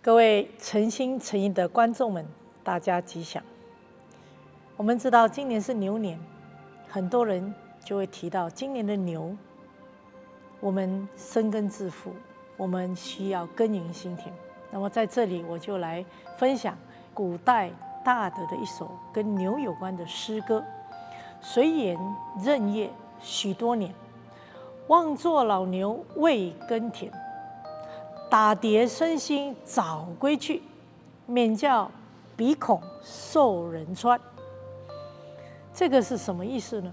各位诚心诚意的观众们，大家吉祥。我们知道今年是牛年，很多人就会提到今年的牛，我们生根致富，我们需要耕耘心田。那么在这里我就来分享古代大德的一首跟牛有关的诗歌：随园任业许多年，望作老牛未耕田。打蝶身心早归去，免教鼻孔受人穿。这个是什么意思呢？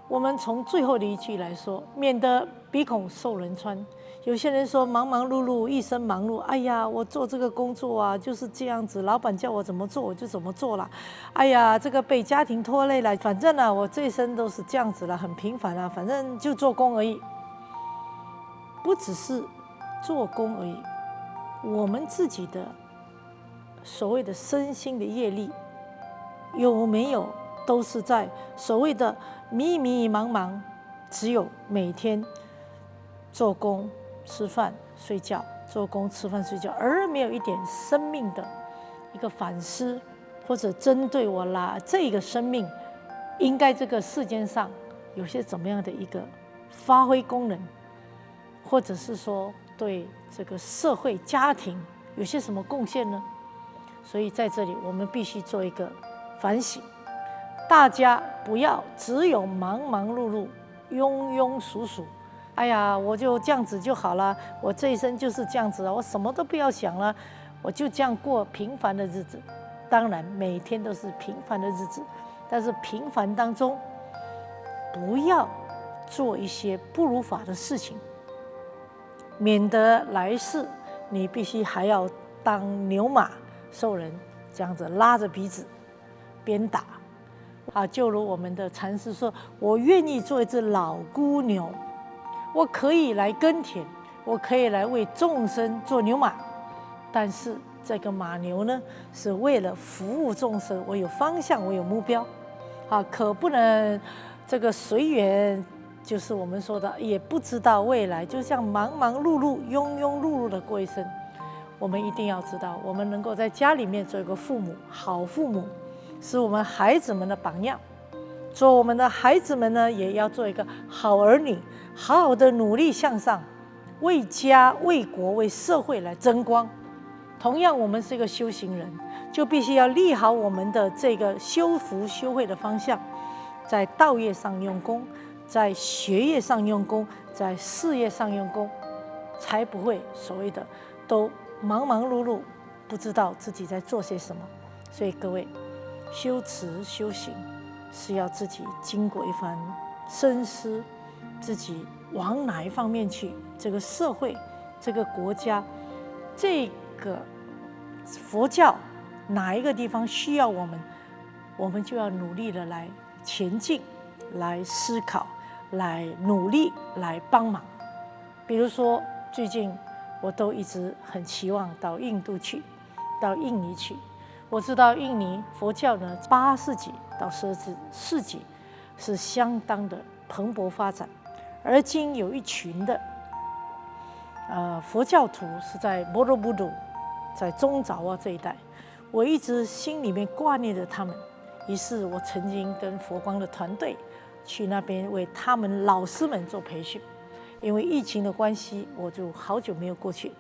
我们从最后的一句来说，免得鼻孔受人穿。有些人说忙忙碌碌，一生忙碌，哎呀，我做这个工作啊就是这样子，老板叫我怎么做我就怎么做了。哎呀，这个被家庭拖累了，反正呢，我这一生都是这样子了，很平凡啊，反正就做工而已。不只是做工而已，我们自己的所谓的身心的业力有没有都是在所谓的迷迷茫茫，只有每天做工吃饭睡觉，做工吃饭睡觉，而没有一点生命的一个反思，或者针对我这个生命应该这个世间上有些怎么样的一个发挥功能，或者是说对这个社会家庭有些什么贡献呢？所以在这里我们必须做一个反省，大家不要只有忙忙碌碌、庸庸俗俗。哎呀，我就这样子就好了，我这一生就是这样子了，我什么都不要想了，我就这样过平凡的日子。当然每天都是平凡的日子，但是平凡当中不要做一些不如法的事情，免得来世你必须还要当牛马，受人这样子拉着鼻子鞭打。就如我们的禅师说，我愿意做一只老孤牛，我可以来耕田，我可以来为众生做牛马，但是这个马牛呢，是为了服务众生，我有方向，我有目标，可不能这个随缘，就是我们说的也不知道未来，就像忙忙碌碌、庸庸碌碌的过一生。我们一定要知道，我们能够在家里面做一个父母，好父母，是我们孩子们的榜样。做我们的孩子们呢，也要做一个好儿女，好好的努力向上，为家、为国、为社会来争光。同样，我们是一个修行人，就必须要立好我们的这个修福修慧的方向，在道业上用功，在学业上用功，在事业上用功，才不会所谓的都忙忙碌碌，不知道自己在做些什么。所以各位，修持修行是要自己经过一番深思，自己往哪一方面去，这个社会、这个国家、这个佛教哪一个地方需要我们，我们就要努力的来前进，来思考，来努力，来帮忙。比如说最近我都一直很期望到印度去，到印尼去。我知道印尼佛教呢，8世纪到12世纪是相当的蓬勃发展，而今有一群的佛教徒是在摩罗布杜，在中爪这一带，我一直心里面挂念着他们。于是我曾经跟佛光的团队去那边为他们老师们做培训。因为疫情的关系，我就好久没有过去。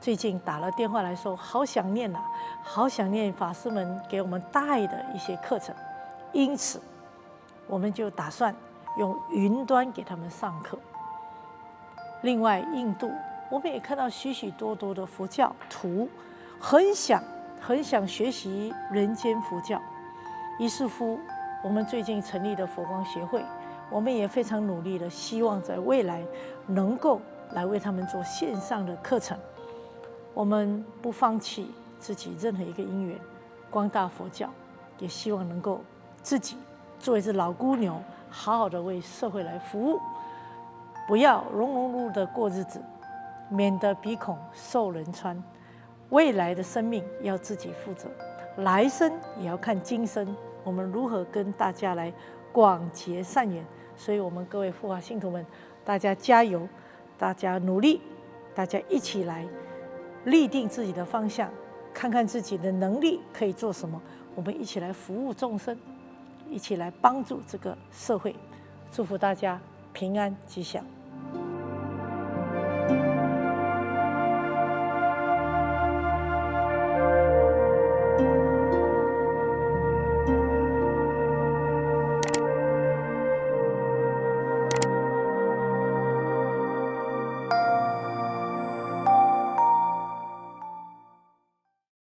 最近打了电话来说，好想念啊，好想念法师们给我们带的一些课程。因此，我们就打算用云端给他们上课。另外，印度我们也看到许许多多的佛教徒很想学习人间佛教。于是乎，我们最近成立的佛光协会，我们也非常努力的，希望在未来能够来为他们做线上的课程。我们不放弃自己任何一个因缘，光大佛教，也希望能够自己做一只老孤牛，好好的为社会来服务，不要庸庸碌碌的过日子，免得鼻孔受人穿。未来的生命要自己负责，来生也要看今生我们如何跟大家来广结善缘。所以我们各位护法信徒们，大家加油，大家努力，大家一起来立定自己的方向，看看自己的能力可以做什么，我们一起来服务众生，一起来帮助这个社会。祝福大家平安吉祥。